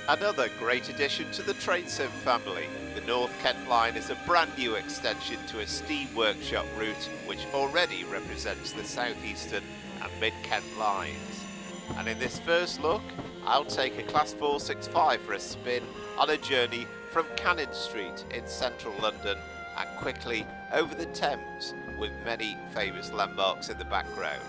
Another great addition to the Trainsim family. The North Kent line is a brand new extension to a steam workshop route which already represents the southeastern and mid-Kent lines. And in this first look, I'll take a Class 465 for a spin on a journey from Cannon Street in central London and quickly over the Thames with many famous landmarks in the background.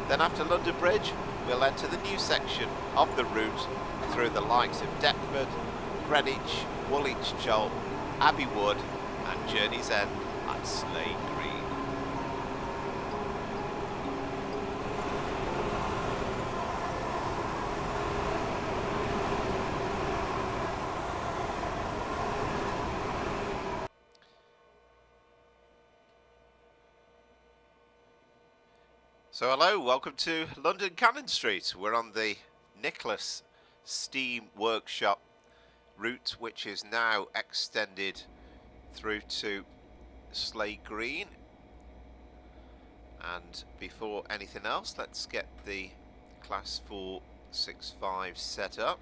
Then after London Bridge, we'll enter the new section of the route through the likes of Deptford, Greenwich, Woolwich, Charlton, Abbey Wood and Journey's End at Slade Green. So hello, welcome to London Cannon Street. We're on the Nicholas Steam Workshop route, which is now extended through to Slade Green. And before anything else, let's get the Class 465 set up.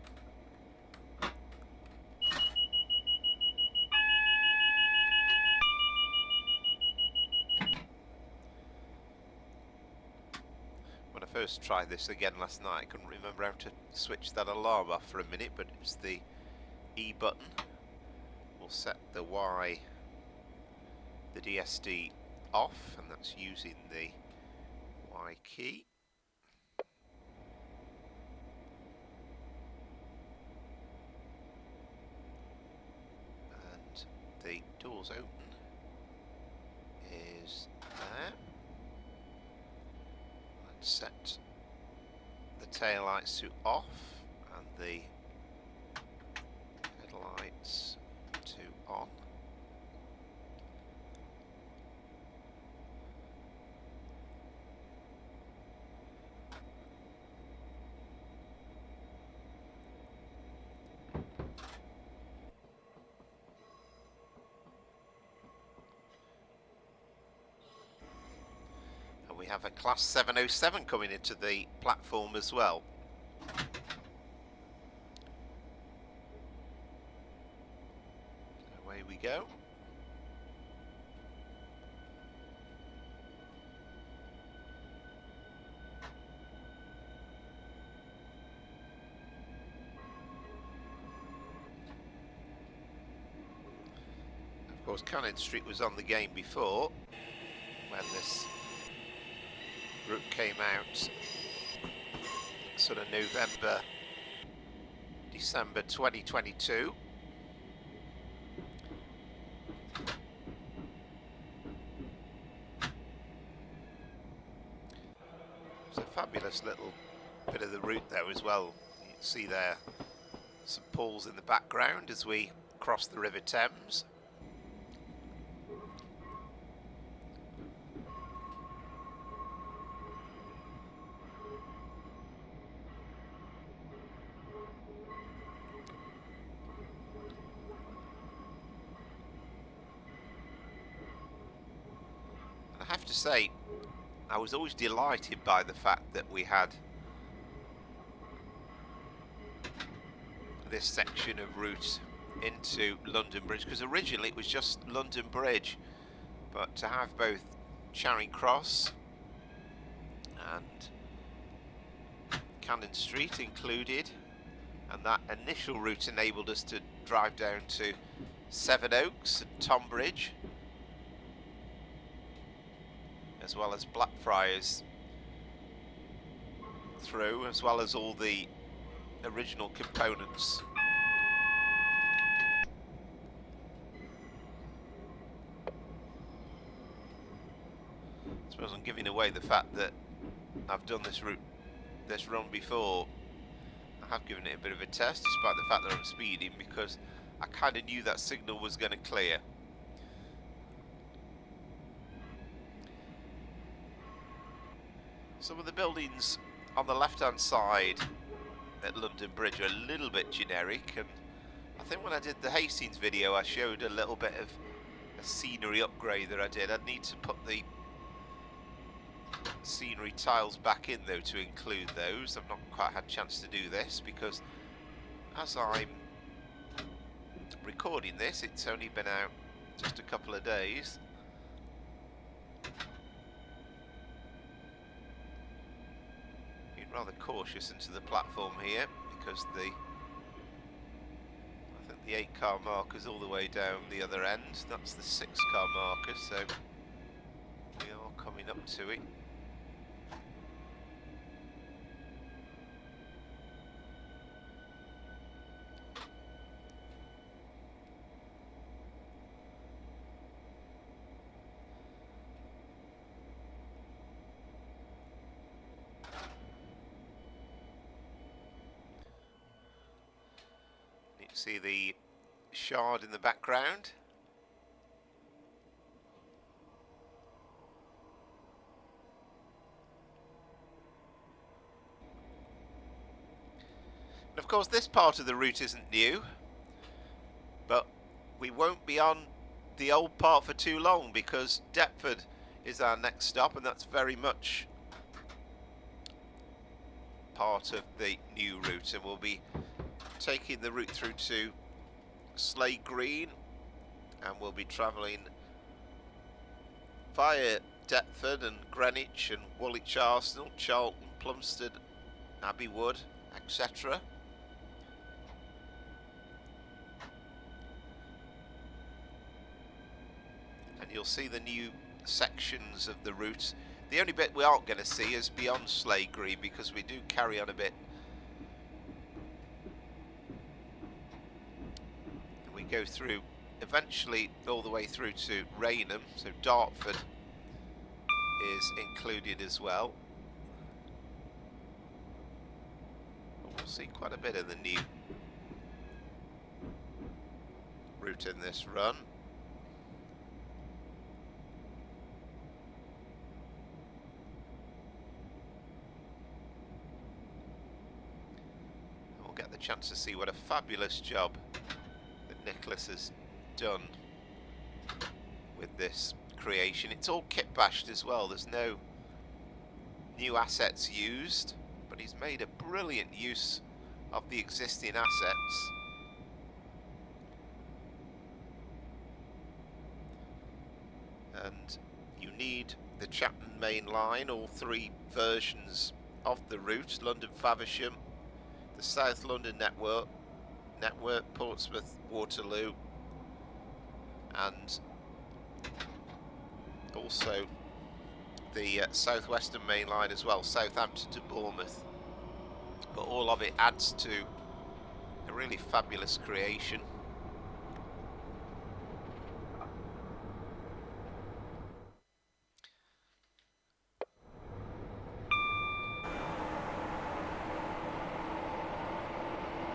First tried this again last night, I couldn't remember how to switch that alarm off for a minute, but it's the E button. We'll set the DSD off, and that's using the Y key. And the doors open is there. Set the tail lights to off and the headlights to on. We have a Class 707 coming into the platform as well. Away we go. Of course, Cannon Street was on the game before when this route came out sort of November, December 2022. It's a fabulous little bit of the route there as well. You can see there St Paul's in the background as we cross the River Thames. I have to say, I was always delighted by the fact that we had this section of route into London Bridge, because originally it was just London Bridge, but to have both Charing Cross and Cannon Street included, and that initial route enabled us to drive down to Sevenoaks and Tonbridge, as well as Blackfriars through, as well as all the original components. I suppose I'm giving away the fact that I've done this run before. I have given it a bit of a test, despite the fact that I'm speeding, because I kind of knew that signal was going to clear. Some of the buildings on the left-hand side at London Bridge are a little bit generic, and I think when I did the Hastings video I showed a little bit of a scenery upgrade that I did. I'd need to put the scenery tiles back in though to include those. I've not quite had a chance to do this because as I'm recording this it's only been out just a couple of days. Being rather cautious into the platform here because I think the 8-car marker's all the way down the other end. That's the 6-car marker, so we are coming up to it. See the Shard in the background. And of course this part of the route isn't new, but we won't be on the old part for too long because Deptford is our next stop, and that's very much part of the new route, and we'll be taking the route through to Slade Green, and we'll be travelling via Deptford and Greenwich and Woolwich Arsenal, Charlton, Plumstead, Abbey Wood, etc. And you'll see the new sections of the route. The only bit we aren't going to see is beyond Slade Green because we do carry on a bit. Go through eventually all the way through to Rainham, so Dartford is included as well. We'll see quite a bit of the new route in this run. And we'll get the chance to see what a fabulous job Nicholas has done with this creation. It's all kit bashed as well. There's no new assets used, but he's made a brilliant use of the existing assets. And you need the Chatham main line, all three versions of the route: London Faversham, the South London network, Portsmouth, Waterloo, and also the southwestern main line as well, Southampton to Bournemouth. But all of it adds to a really fabulous creation.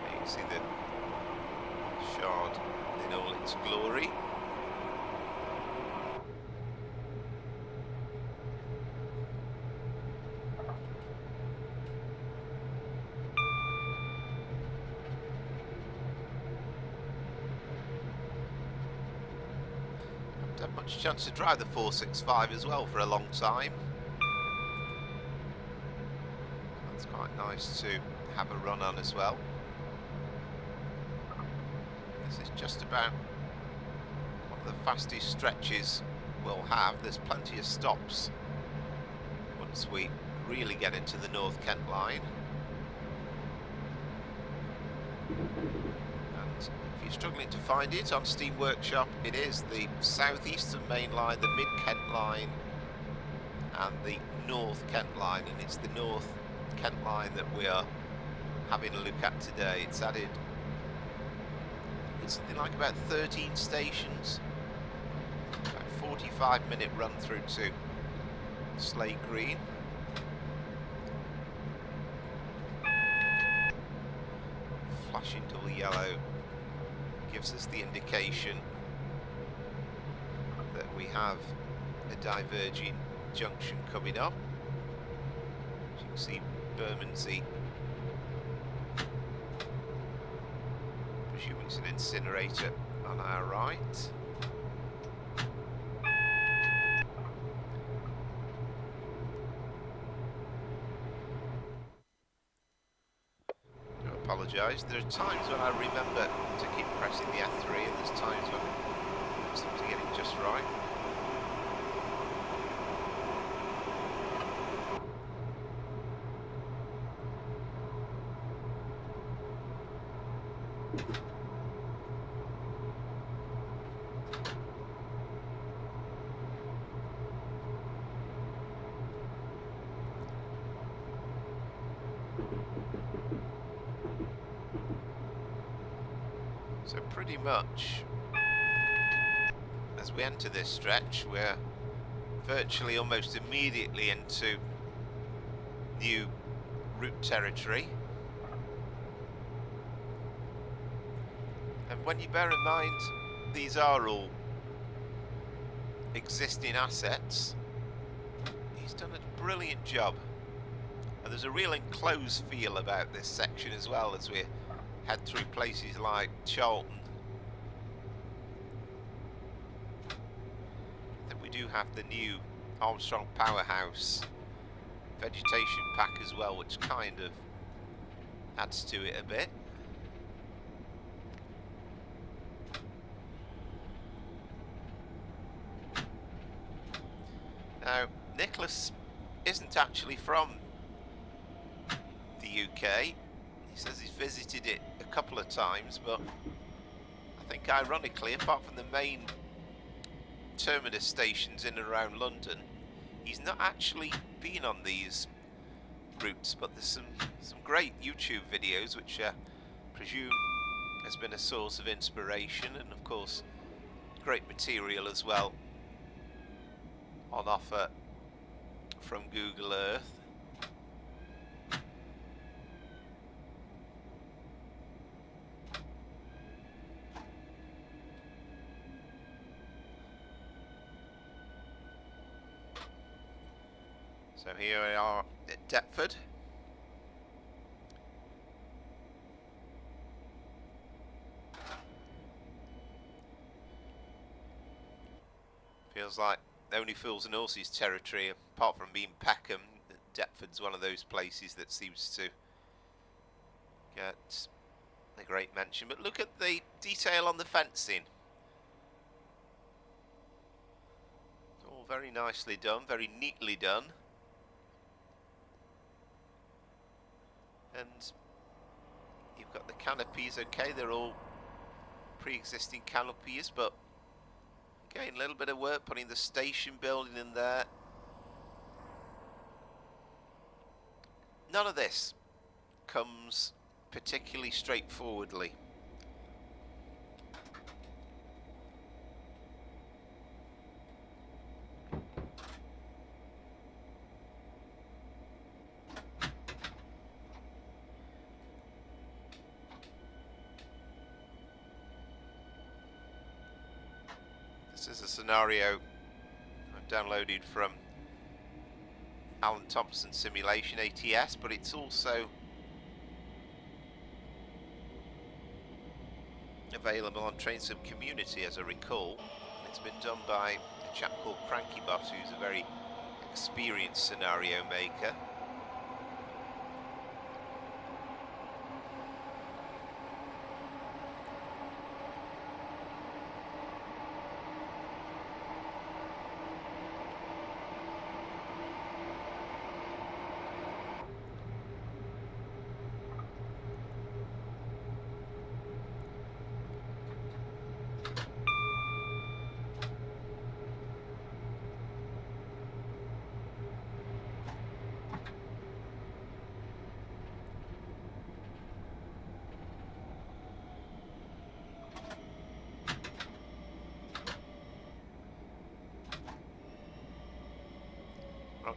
You can see the Shard in all its glory. Haven't had much chance to drive the 465 as well for a long time. That's quite nice to have a run on as well. This is just about one of the fastest stretches we'll have. There's plenty of stops once we really get into the North Kent line. And if you're struggling to find it on Steam Workshop, it is the Southeastern Main Line, the Mid-Kent line and the North Kent line, and it's the North Kent line that we are having a look at today. It's added something like about 13 stations, about 45-minute run through to Slade Green. Flashing double yellow gives us the indication that we have a diverging junction coming up. As you can see, Bermondsey. Presuming it's an incinerator on our right. I apologise. There are times when I remember to keep pressing the F3, and there's times when I seem to get it just right. So pretty much, as we enter this stretch, we're virtually almost immediately into new route territory. And when you bear in mind, these are all existing assets, he's done a brilliant job. And there's a real enclosed feel about this section as well, as we head through places like Charlton. Then we do have the new Armstrong Powerhouse vegetation pack as well, which kind of adds to it a bit. Now, Nicholas isn't actually from the UK. He says he's visited it a couple of times, but I think ironically, apart from the main terminus stations in and around London, he's not actually been on these routes. But there's some great YouTube videos which I presume has been a source of inspiration, and of course great material as well on offer from Google Earth. So here we are at Deptford. Feels like only fools and horses territory, apart from being Peckham. Deptford's one of those places that seems to get a great mention. But look at the detail on the fencing. All very nicely done, very neatly done. And you've got the canopies, okay, they're all pre-existing canopies, but again, a little bit of work putting the station building in there. None of this comes particularly straightforwardly. This is a scenario I've downloaded from Alan Thompson Simulation ATS, but it's also available on TrainSim Community, as I recall. It's been done by a chap called CrankyBot, who's a very experienced scenario maker.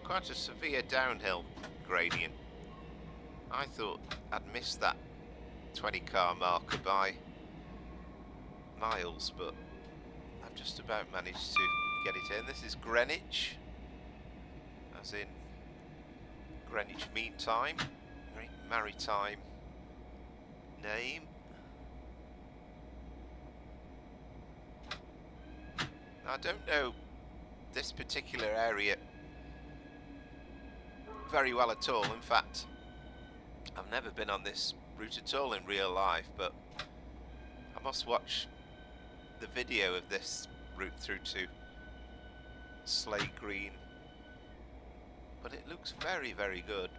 Quite a severe downhill gradient. I thought I'd missed that 20-car marker by miles, but I've just about managed to get it in. This is Greenwich, as in Greenwich Mean Time, very maritime name. I don't know this particular area very well at all. In fact, I've never been on this route at all in real life, but I must watch the video of this route through to Slade Green. But it looks very, very good.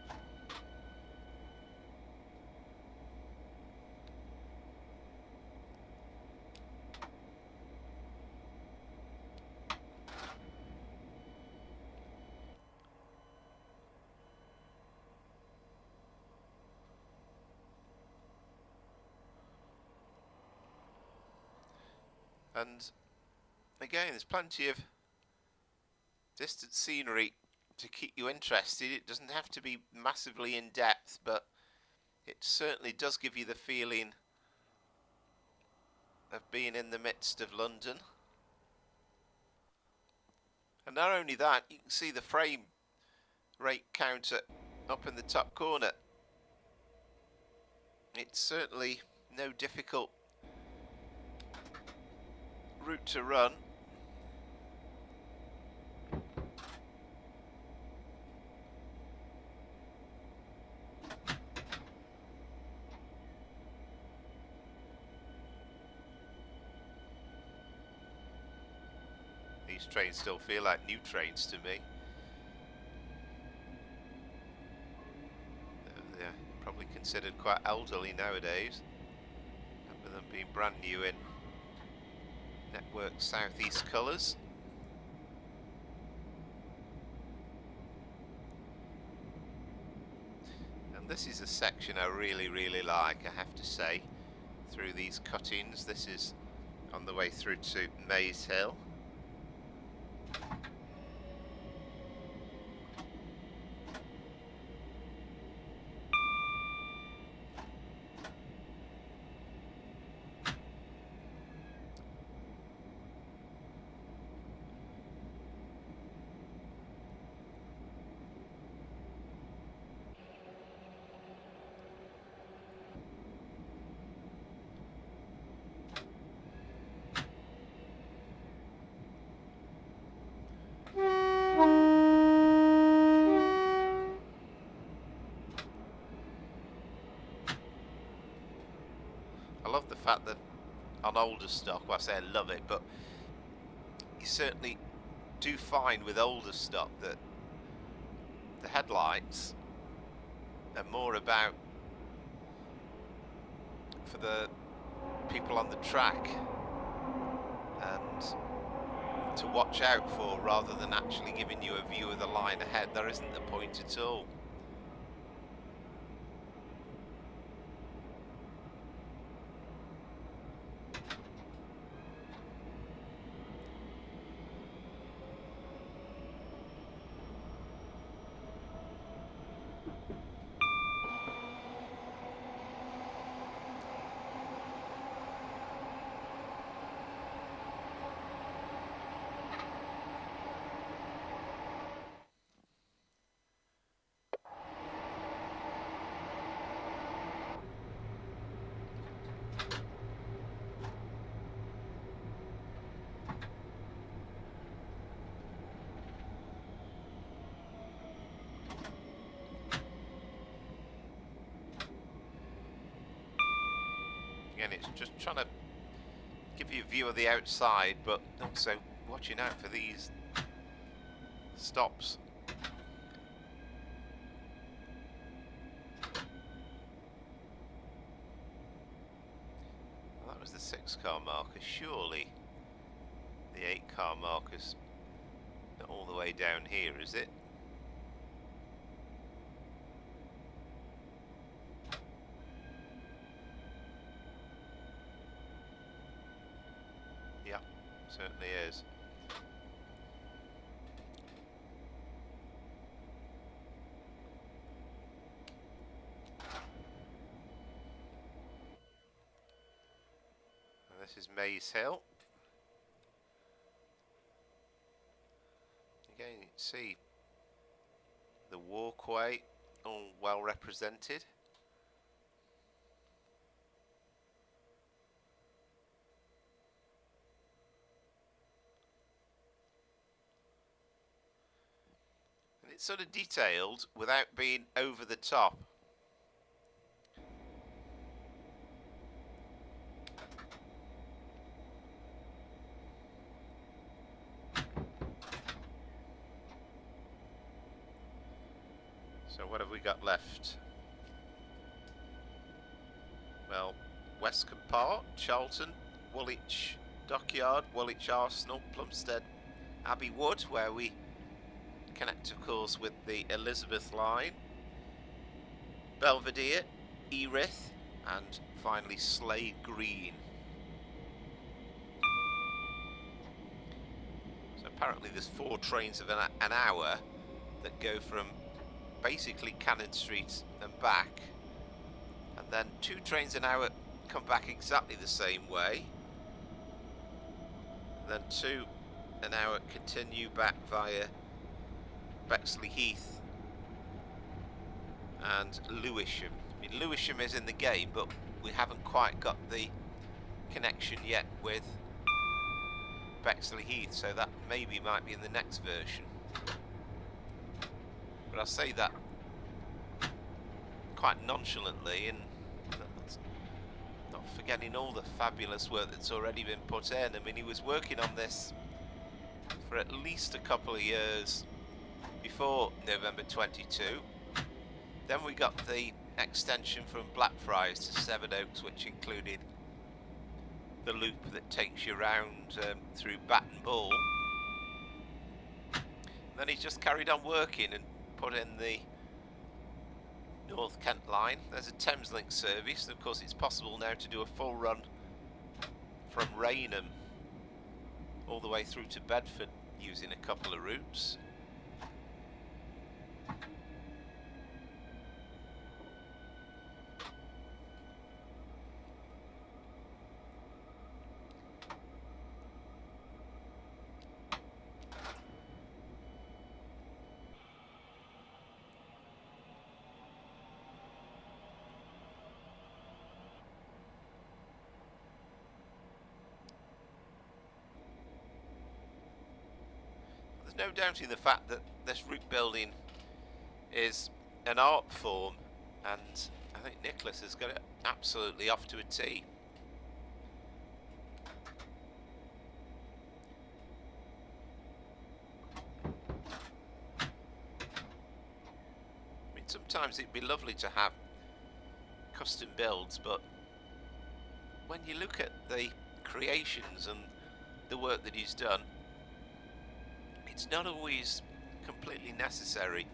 And again, there's plenty of distant scenery to keep you interested. It doesn't have to be massively in depth, but it certainly does give you the feeling of being in the midst of London. And not only that, you can see the frame rate counter up in the top corner. It's certainly no difficult route to run. These trains still feel like new trains to me. They're probably considered quite elderly nowadays. Remember them being brand new in Network Southeast colours. And this is a section I really, really like, I have to say, through these cuttings. This is on the way through to Maze Hill. I love the fact that on older stock, well, I say I love it, but you certainly do find with older stock that the headlights are more about for the people on the track and to watch out for, rather than actually giving you a view of the line ahead. There isn't the point at all. Again, it's just trying to give you a view of the outside, but also watching out for these stops. Well, that was the 6-car marker. Surely the 8-car marker's not all the way down here, is it? Certainly is. And this is Maze Hill. Again, you can see the walkway all well represented. And it's sort of detailed without being over the top. So what have we got left? Well, Westcombe Park, Charlton, Woolwich Dockyard, Woolwich Arsenal, Plumstead, Abbey Wood, where we connect, of course, with the Elizabeth line, Belvedere, Erith, and finally Slade Green. So apparently there's 4 trains of an hour that go from basically Cannon Street and back, and then 2 trains an hour come back exactly the same way, then 2 an hour continue back via Bexley Heath and Lewisham. I mean, Lewisham is in the game, but we haven't quite got the connection yet with Bexley Heath, so that maybe might be in the next version. But I say that quite nonchalantly, and not forgetting all the fabulous work that's already been put in. I mean, he was working on this for at least a couple of years before November 22. Then we got the extension from Blackfriars to Sevenoaks, which included the loop that takes you round through Baton Bull. Then he's just carried on working and put in the North Kent line. There's a Thames link service, and of course it's possible now to do a full run from Rainham all the way through to Bedford using a couple of routes. There's no doubting the fact that this route building is an art form, and I think Nicholas has got it absolutely off to a T. I mean, sometimes it'd be lovely to have custom builds, but when you look at the creations and the work that he's done, it's not always completely necessary.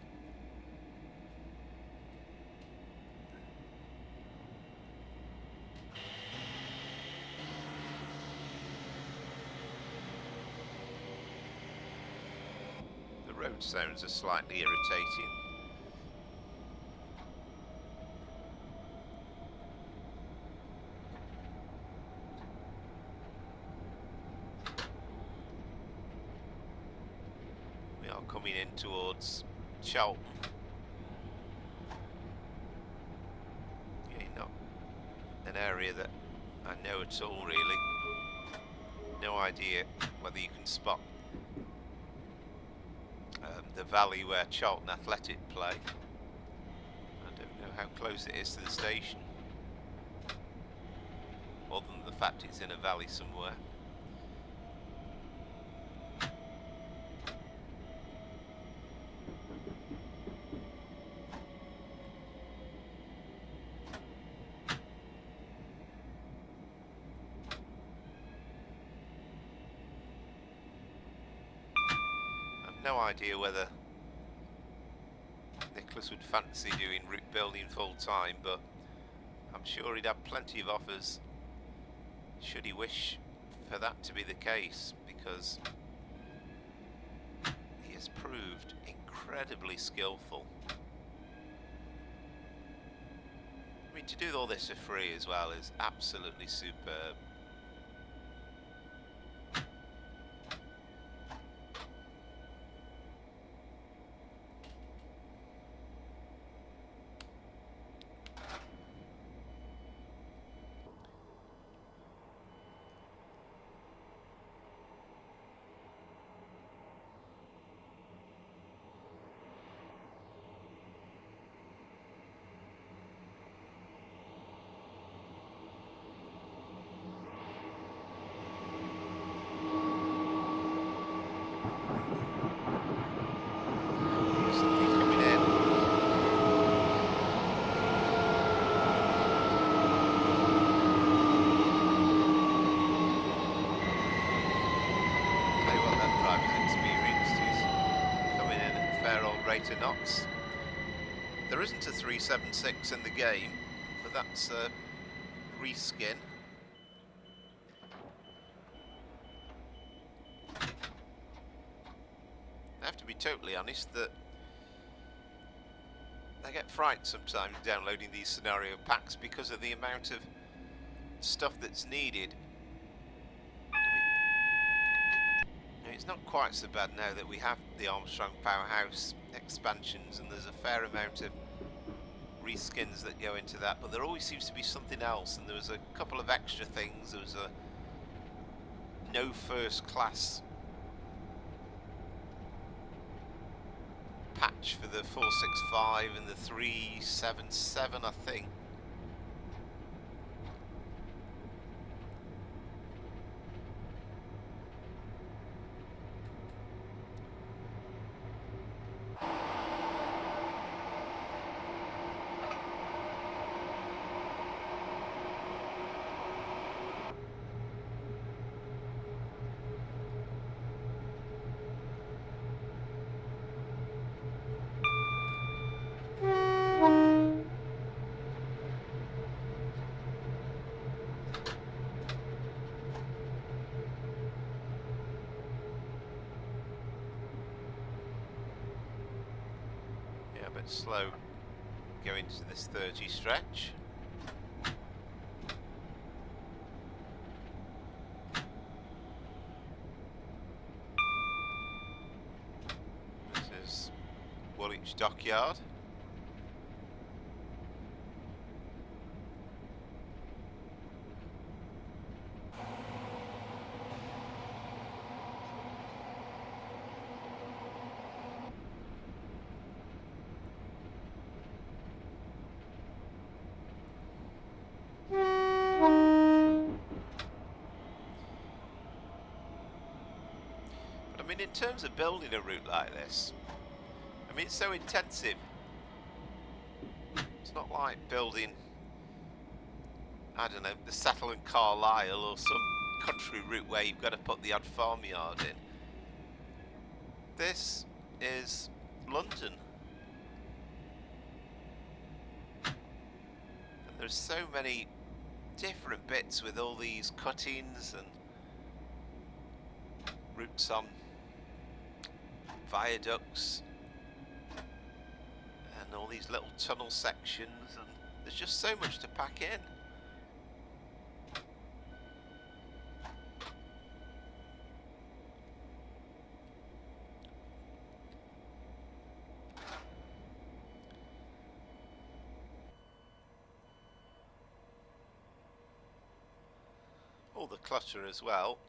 The road sounds are slightly irritating. Coming in towards Charlton. Yeah, not an area that I know at all, really. No idea whether you can spot the valley where Charlton Athletic play. I don't know how close it is to the station, other than the fact it's in a valley somewhere. No idea whether Nicholas would fancy doing route building full time, but I'm sure he'd have plenty of offers should he wish for that to be the case, because he has proved incredibly skillful. I mean, to do all this for free as well is absolutely superb. Sevenoaks. There isn't a 376 in the game, but that's a reskin. I have to be totally honest that I get frightened sometimes downloading these scenario packs because of the amount of stuff that's needed. It's not quite so bad now that we have the Armstrong Powerhouse expansions and there's a fair amount of reskins that go into that, but there always seems to be something else, and there was a couple of extra things. There was a no first class patch for the 465 and the 377, I think. A bit slow going to this 30 stretch. This is Woolwich Dockyard. I mean, in terms of building a route like this, I mean, it's so intensive. It's not like building, I don't know, the Settle and Carlisle or some country route where you've got to put the odd farmyard in. This is London. And there's so many different bits with all these cuttings and routes on viaducts and all these little tunnel sections, and there's just so much to pack in. All the clutter as well.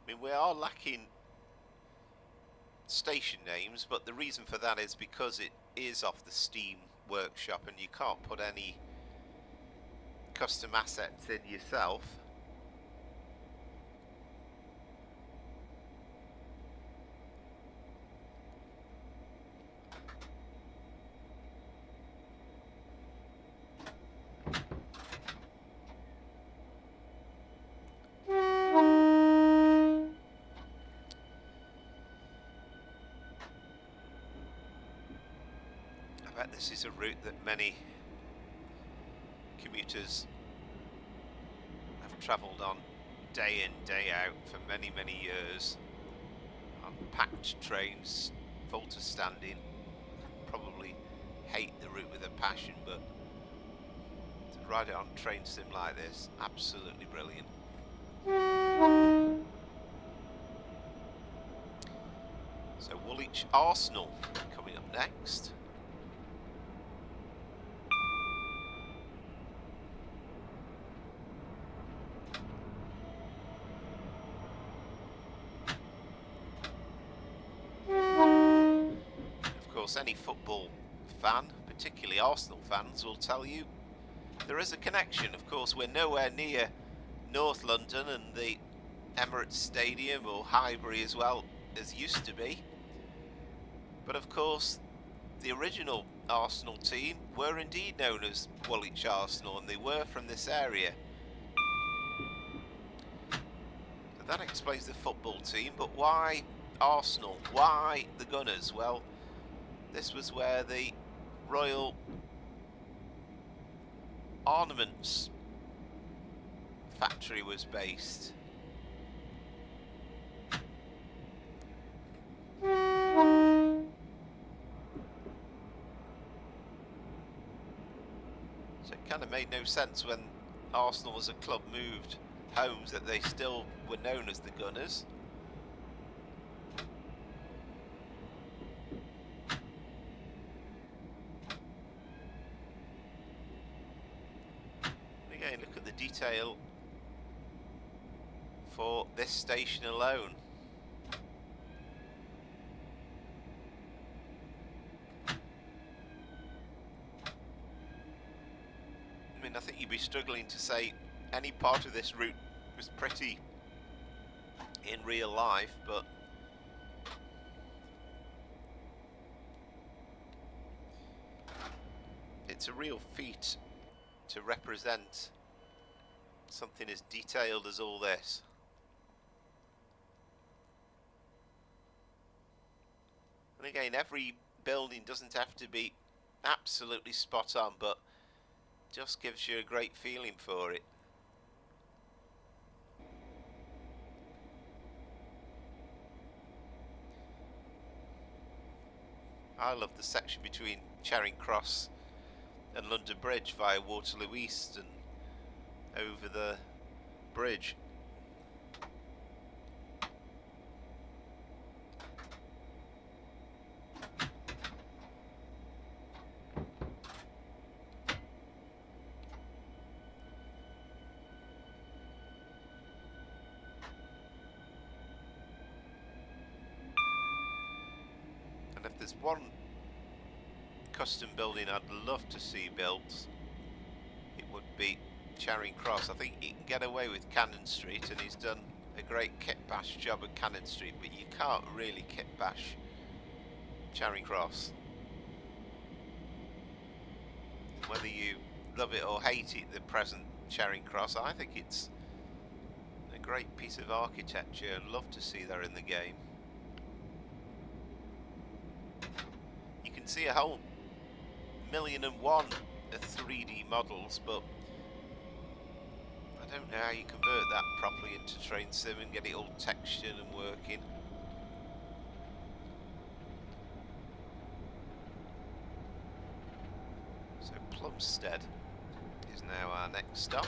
I mean, we are lacking station names, but the reason for that is because it is off the Steam workshop and you can't put any custom assets in yourself. This is a route that many commuters have travelled on day in, day out for many, many years on packed trains, full to standing. Probably hate the route with a passion, but to ride it on a train sim like this, absolutely brilliant. So Woolwich Arsenal coming up next. Any football fan, particularly Arsenal fans, will tell you there is a connection. Of course, we're nowhere near North London and the Emirates Stadium or Highbury as well as used to be, but of course the original Arsenal team were indeed known as Woolwich Arsenal, and they were from this area. So that explains the football team, but why Arsenal? Why the Gunners? Well, This was where the Royal Armaments factory was based. So it kind of made no sense when Arsenal as a club moved homes that they still were known as the Gunners. And again, look at the detail for this station alone. I mean, I think you'd be struggling to say any part of this route was pretty in real life, but it's a real feat to represent something as detailed as all this. And again, every building doesn't have to be absolutely spot on, but just gives you a great feeling for it. I love the section between Charing Cross and London Bridge via Waterloo East and over the bridge. And if there's one custom building I'd love to see built, it would be Charing Cross. I think he can get away with Cannon Street, and he's done a great kit bash job at Cannon Street, but you can't really kit bash Charing Cross. Whether you love it or hate it, the present Charing Cross, I think it's a great piece of architecture. I'd love to see that in the game. You can see a whole 1,000,001 of 3D models, but I don't know how you convert that properly into train sim and get it all textured and working. So Plumstead is now our next stop.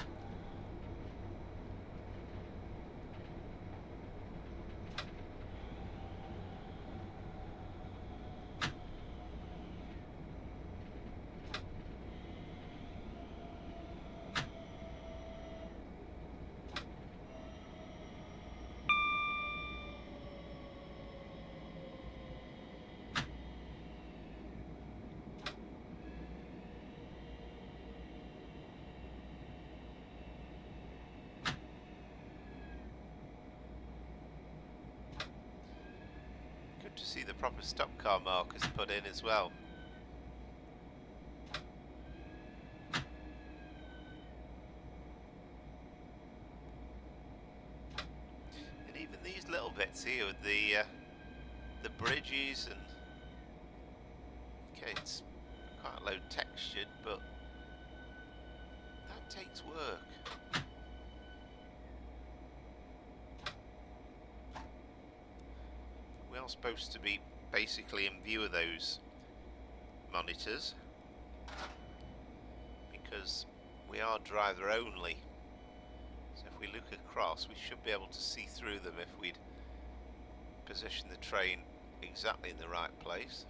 To see the proper stop car markers put in as well. And even these little bits here with the bridges and okay, it's quite low textured, but that takes work. We are supposed to be basically in view of those monitors because we are driver only. So if we look across, we should be able to see through them if we'd position the train exactly in the right place.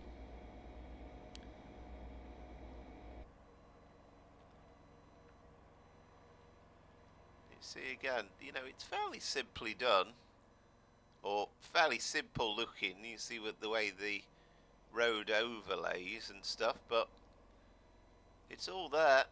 You see again, you know, it's fairly simply done. Or fairly simple looking. You see with the way the road overlays and stuff, but it's all there.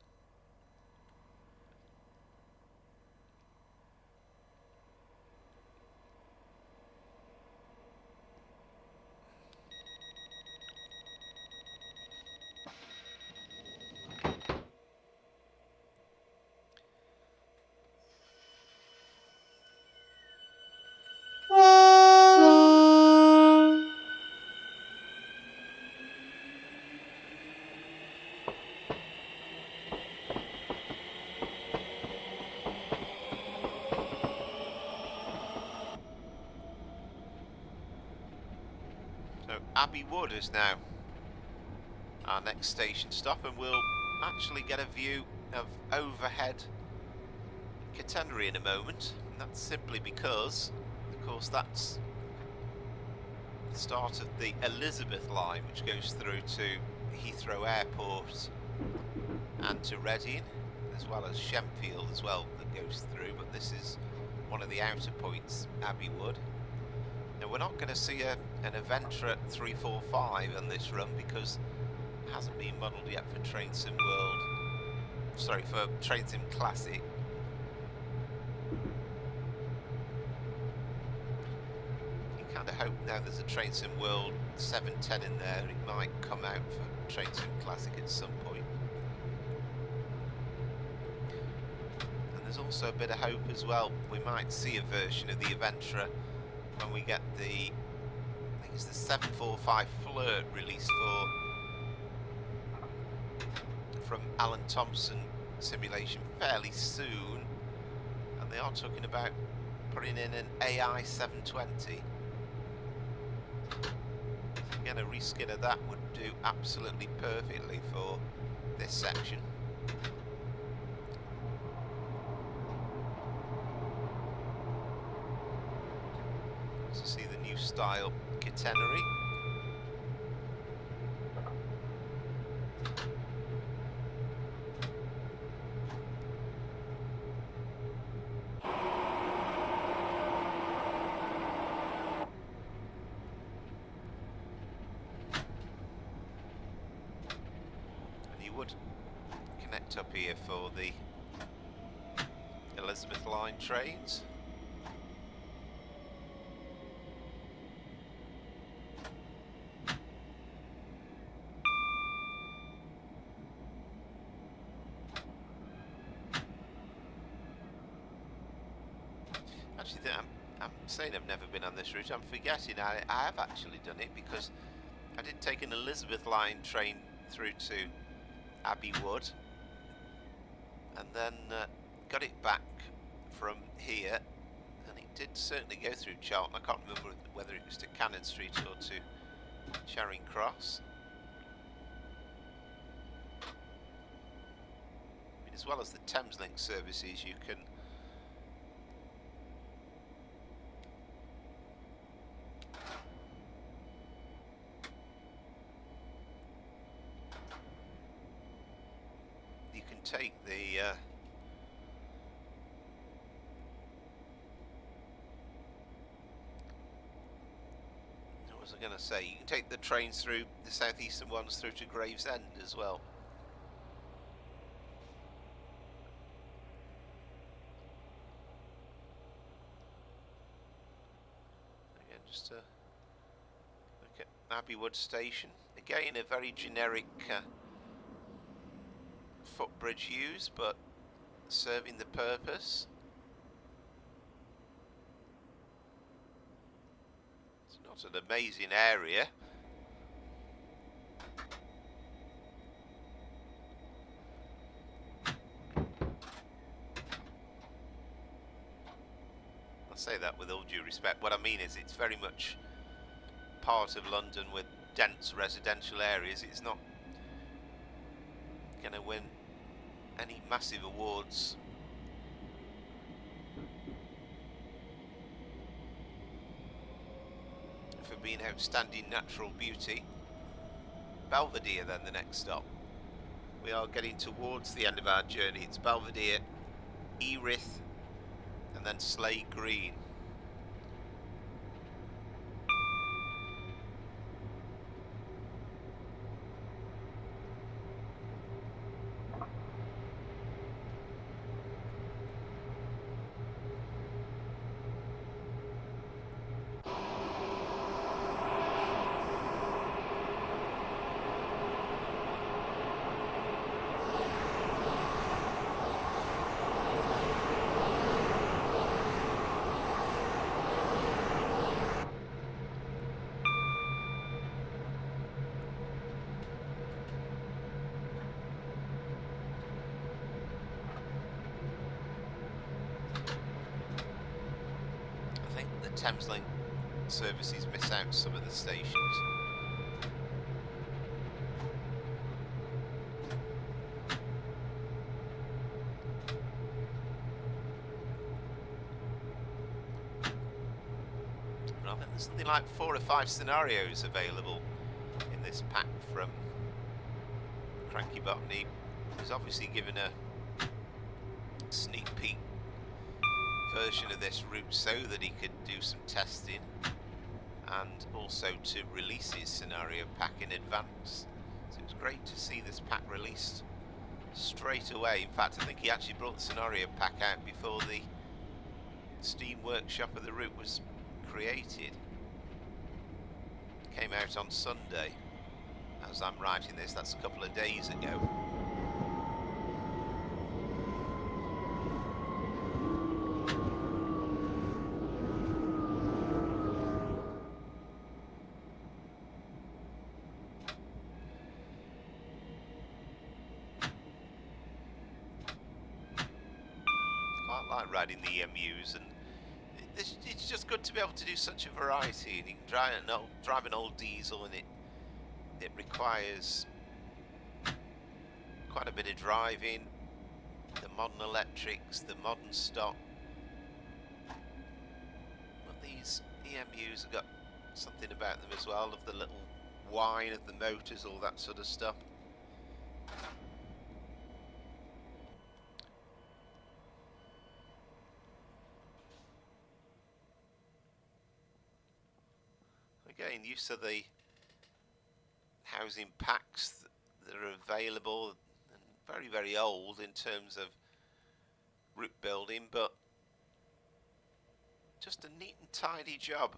Abbey Wood is now our next station stop, and we'll actually get a view of overhead catenary in a moment, and that's simply because, of course, that's the start of the Elizabeth line, which goes through to Heathrow Airport and to Reading, as well as Shenfield as well, that goes through, but this is one of the outer points, Abbey Wood. Now, we're not going to see an Aventra 345 on this run because it hasn't been modelled yet for Train Sim World. Sorry, for Train Sim Classic. You kind of hope now there's a Train Sim World 710 in there, it might come out for Train Sim Classic at some point. And there's also a bit of hope as well, we might see a version of the Aventra when we get the, I think it's the 745 Flirt released from Alan Thompson Simulation fairly soon, and they are talking about putting in an AI 720. Again, a reskin of that would do absolutely perfectly for this section. To see the new style catenary. And you would connect up here for the Elizabeth line trains. Actually, I'm saying I've never been on this route. I'm forgetting I have actually done it, because I did take an Elizabeth line train through to Abbey Wood, and then got it back from here, and it did certainly go through Charlton. I can't remember whether it was to Cannon Street or to Charing Cross. I mean, as well as the Thameslink services, you can take the what was I going to say? You can take the trains through the southeastern ones through to Gravesend as well. Again, just to look at Abbey Wood Station. Again, a very generic footbridge used, but serving the purpose. It's not an amazing area. I say that with all due respect. What I mean is it's very much part of London with dense residential areas. It's not going to win any massive awards. For being outstanding natural beauty. Belvedere then the next stop. We are getting towards the end of our journey. It's Belvedere, Erith, and then Slade Green. Thameslink services miss out some of the stations. something like 4 or 5 scenarios available in this pack from Cranky Botany. He's obviously given a sneak peek version of this route so that he could do some testing and also to release his scenario pack in advance. So it's great to see this pack released straight away. In fact, I think he actually brought the scenario pack out before the Steam workshop of the route was created. Came out on Sunday. As I'm writing this, that's a couple of days ago. Quite like riding the EMUs, and it's just good to be able to do such a variety. And you can drive an old diesel, and it requires quite a bit of driving. The modern electrics, the modern stock. But these EMUs have got something about them as well, of the little whine of the motors, all that sort of stuff. Again, use of the housing packs that are available, and very, very old in terms of route building, but just a neat and tidy job.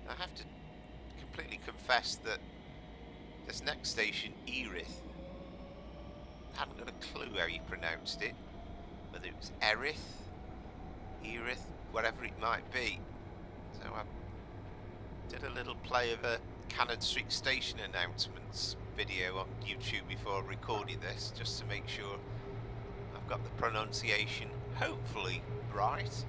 I have to completely confess that this next station, Erith, I haven't got a clue how you pronounced it, whether it was Erith, Erith, whatever it might be. So I did a little play of a Cannon Street station announcements video on YouTube before I recorded this, just to make sure I've got the pronunciation hopefully right.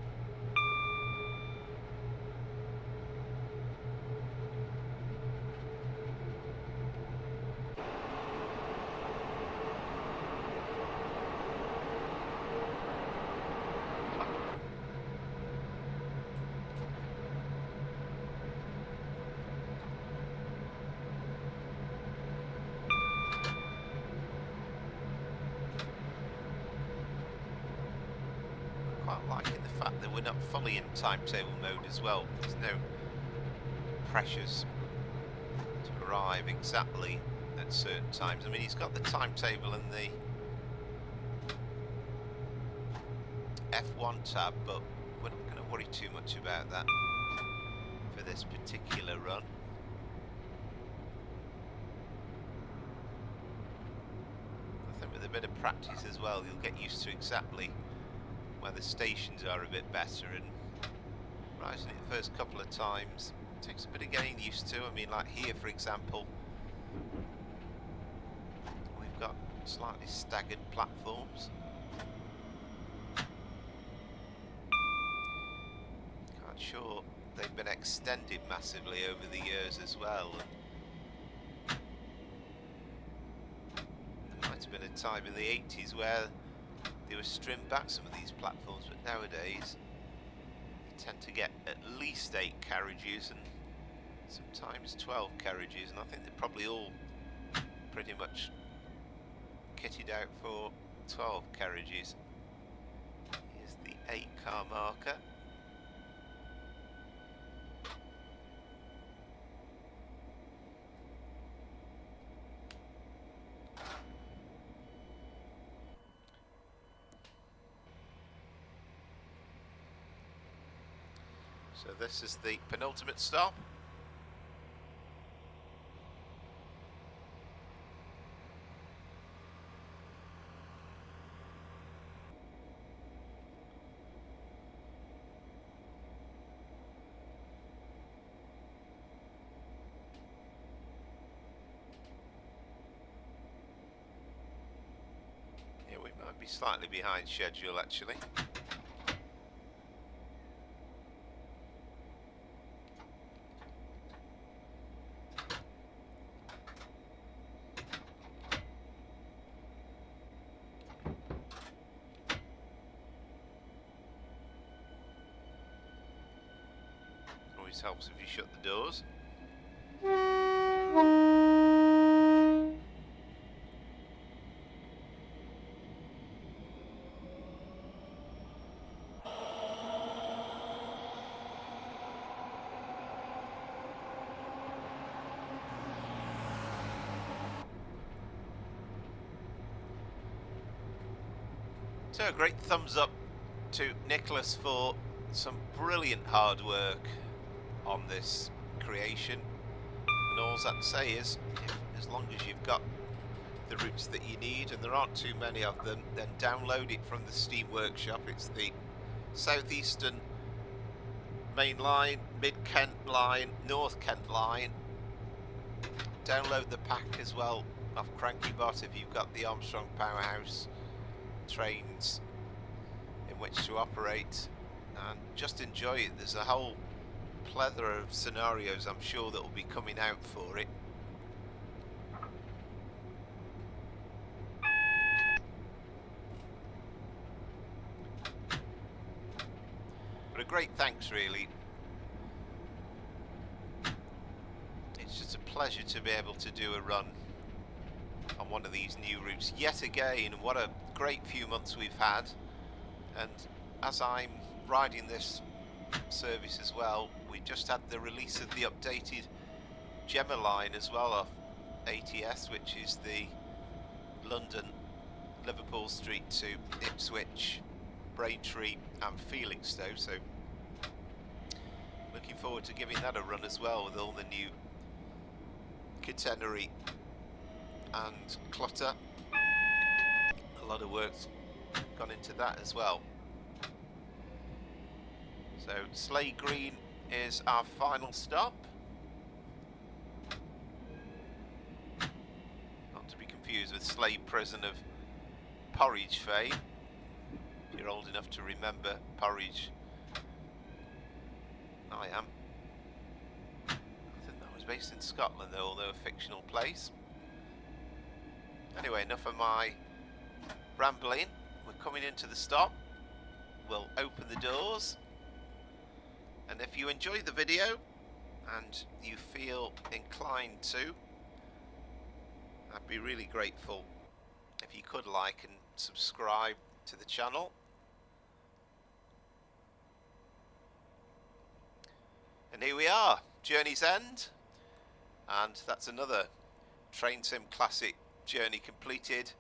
Quite liking the fact that we're not fully in timetable mode as well. There's no pressures to arrive exactly at certain times. I mean, he's got the timetable and the F1 tab, but we're not going to worry too much about that for this particular run. I think with a bit of practice as well, you'll get used to exactly where the stations are a bit better, and rising it the first couple of times takes a bit of getting used to. I mean, like here for example, we've got slightly staggered platforms. Quite sure they've been extended massively over the years as well, and there might have been a time in the 80s where they were trimmed back some of these platforms, but nowadays you tend to get at least 8 carriages and sometimes 12 carriages, and I think they're probably all pretty much kitted out for 12 carriages. Here's the 8-car marker. So this is the penultimate stop. be slightly behind schedule actually. Always helps if you shut the doors. So a great thumbs up to Nicholas for some brilliant hard work on this creation, and all I'd say is, as long as you've got the routes that you need, and there aren't too many of them, then download it from the Steam Workshop. It's the Southeastern Main Line, Mid-Kent Line, North Kent Line. Download the pack as well off CrankyBot if you've got the Armstrong Powerhouse trains in which to operate, and just enjoy it. There's a whole plethora of scenarios I'm sure that will be coming out for it. But a great thanks really. It's just a pleasure to be able to do a run on one of these new routes yet again. What a great few months we've had, and as I'm riding this service as well, we just had the release of the updated Gemma line as well off ATS, which is the London Liverpool Street to Ipswich, Braintree and Felixstowe, so looking forward to giving that a run as well with all the new catenary and clutter. A lot of work's gone into that as well. So Slade Green is our final stop. Not to be confused with Slade Prison of Porridge fame. If you're old enough to remember Porridge. I am. I think that was based in Scotland though, although a fictional place. Anyway, enough of my rambling. We're coming into the stop. We'll open the doors, and if you enjoy the video and you feel inclined to, I'd be really grateful if you could like and subscribe to the channel. And here we are, Journey's End, and that's another Train Sim Classic journey completed,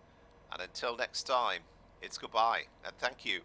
and until next time, it's goodbye and thank you.